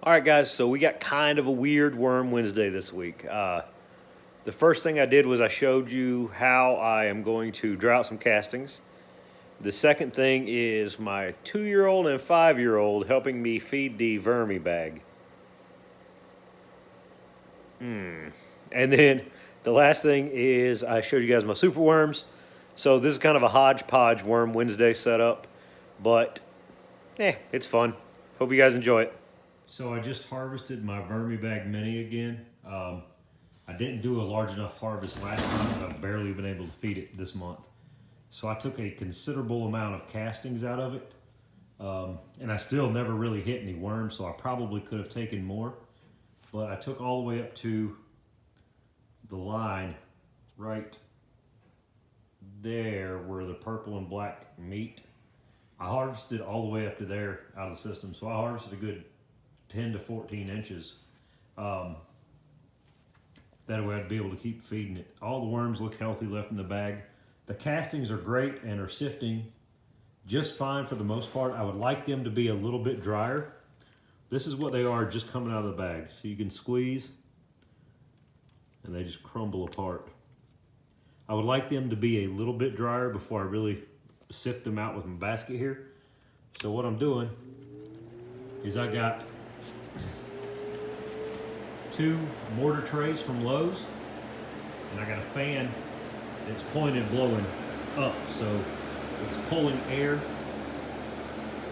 All right, guys, so we got kind of a weird Worm Wednesday this week. The first thing I did was I showed you how I am going to draw out some castings. The second thing is my 2-year-old and 5-year-old helping me feed the vermi bag. And then the last thing is I showed you guys my Superworms. So this is kind of a hodgepodge Worm Wednesday setup, but it's fun. Hope you guys enjoy it. So I just harvested my vermi bag mini again. I didn't do a large enough harvest last time, and I've barely been able to feed it this month. So I took a considerable amount of castings out of it, and I still never really hit any worms, so I probably could have taken more. But I took all the way up to the line right there where the purple and black meet. I harvested all the way up to there out of the system, so I harvested a good 10 to 14 inches. That way I'd be able to keep feeding it. All the worms look healthy left in the bag. The castings are great and are sifting just fine for the most part. I would like them to be a little bit drier. This is what they are just coming out of the bag. So you can squeeze and they just crumble apart. I would like them to be a little bit drier before I really sift them out with my basket here. So what I'm doing is I got 2 mortar trays from Lowe's, and I got a fan that's pointed blowing up, so it's pulling air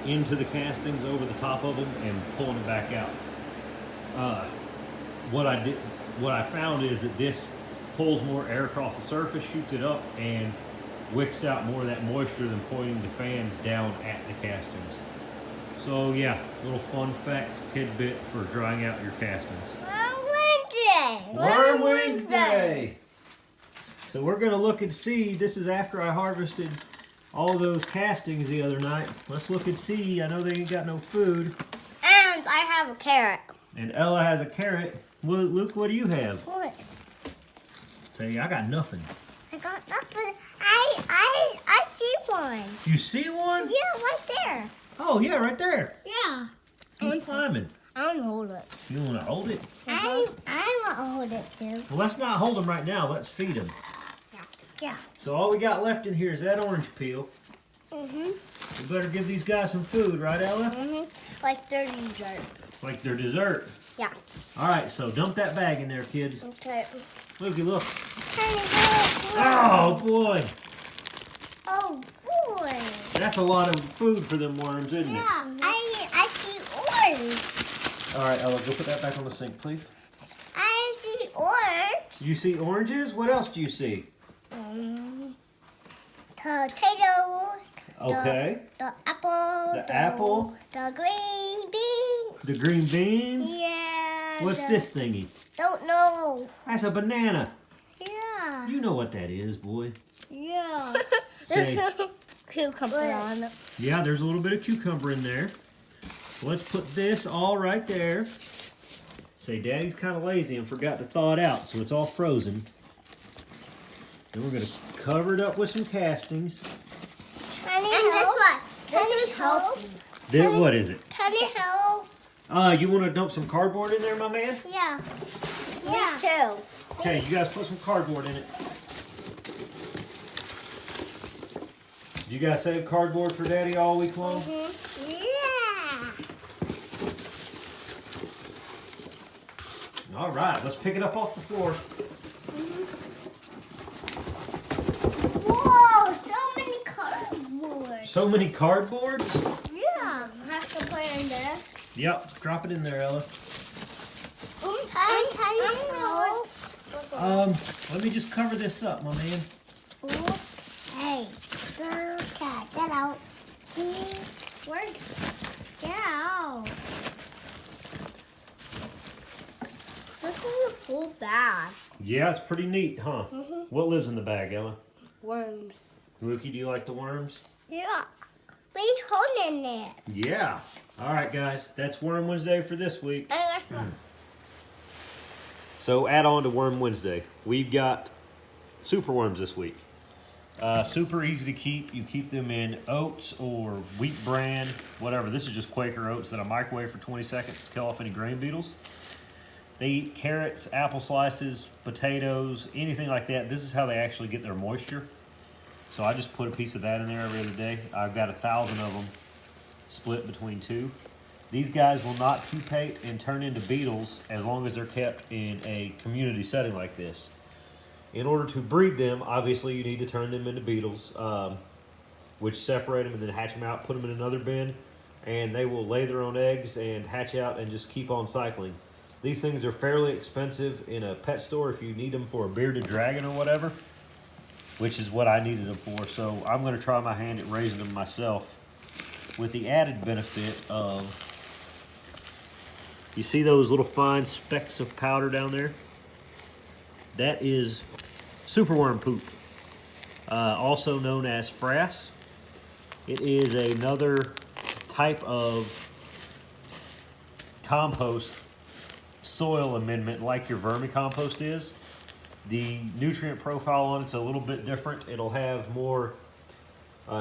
into the castings over the top of them and pulling it back out. What I found is that this pulls more air across the surface, shoots it up, and wicks out more of that moisture than pointing the fan down at the castings. So yeah, little fun fact tidbit for drying out your castings. Worm Wednesday! So we're going to look and see. This is after I harvested all those castings the other night. Let's look and see. I know they ain't got no food. And I have a carrot. And Ella has a carrot. Well, Luke, what do you have? What? Say, I got nothing. I got nothing. I see one. You see one? Yeah, right there. Oh, yeah, right there. Yeah. Keep climbing. I want to hold it. You want to hold it? I want to hold it too. Well, let's not hold them right now. Let's feed them. Yeah. So all we got left in here is that orange peel. We better give these guys some food, right, Ella? Like their dessert. Like their dessert. Yeah. All right, so dump that bag in there, kids. Okay. Looky, look. Oh, Oh, boy. oh boy. That's a lot of food for them worms, isn't it? Yeah. I see orange. All right, Ella, go put that back on the sink, please. I see orange. You see oranges? What else do you see? Potato. Okay. The apple. The apple. The green beans. The green beans. Yeah. What's this thingy? Don't know. That's a banana. Yeah. You know what that is, boy. Yeah. Say, Cucumber on it. yeah, there's a little bit of cucumber in there. So let's put this all right there. Say, Daddy's kind of lazy and forgot to thaw it out, so it's all frozen. Then we're going to cover it up with some castings. And this one. This is healthy. Then what is it? Can you help? You want to dump some cardboard in there, my man? Yeah. Me too. Okay, you guys put some cardboard in it. You guys save cardboard for Daddy all week long? Yeah. All right, let's pick it up off the floor. Whoa, so many cardboard. So many cardboards? Yeah. Have to put it in there. Yep, drop it in there, Ella. Let me just cover this up, my man. Hey, girl, cat, get out. Where? Get out. This is a full bag. Yeah, it's pretty neat, huh? What lives in the bag, Ella? Worms. Rookie, do you like the worms? Yeah. We holding it. Yeah. All right, guys, that's Worm Wednesday for this week. So add on to Worm Wednesday. We've got Superworms this week. Super easy to keep. You keep them in oats or wheat bran, whatever. This is just Quaker oats that I microwave for 20 seconds to kill off any grain beetles. They eat carrots, apple slices, potatoes, anything like that. This is how they actually get their moisture. So I just put a piece of that in there every other day. I've got 1,000 of them split between 2. These guys will not pupate and turn into beetles as long as they're kept in a community setting like this. In order to breed them, obviously you need to turn them into beetles, which separate them and then hatch them out, put them in another bin, and they will lay their own eggs and hatch out and just keep on cycling. These things are fairly expensive in a pet store if you need them for a bearded dragon or whatever, which is what I needed them for. So I'm going to try my hand at raising them myself with the added benefit of, you see those little fine specks of powder down there? That is superworm poop, also known as frass. It is another type of compost soil amendment like your vermicompost is. The nutrient profile on it's a little bit different. It'll have more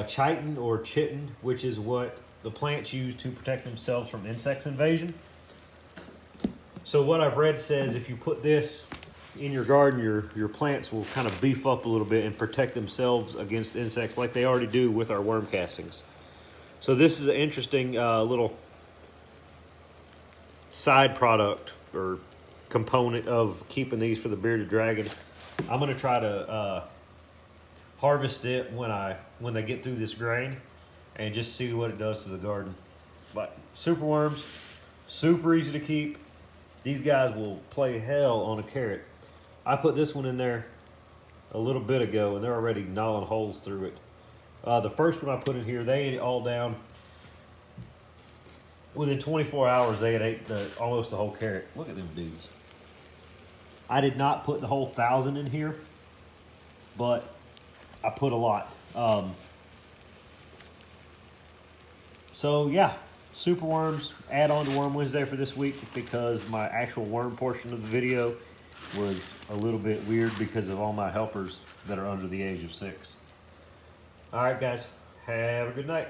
chitin or chitin, which is what the plants use to protect themselves from insects invasion. So what I've read says if you put this in your garden, your plants will kind of beef up a little bit and protect themselves against insects like they already do with our worm castings. So this is an interesting little side product or component of keeping these for the bearded dragon. I'm going to try to harvest it when they get through this grain and just see what it does to the garden. But superworms, super easy to keep. These guys will play hell on a carrot. I put this one in there a little bit ago and they're already gnawing holes through it. The first one I put in here, they ate it all down. Within 24 hours, they had ate almost the whole carrot. Look at them dudes. I did not put the whole 1,000 in here, but I put a lot. So yeah, superworms add on to Worm Wednesday for this week because my actual worm portion of the video was a little bit weird because of all my helpers that are under the age of 6. All right, guys, have a good night.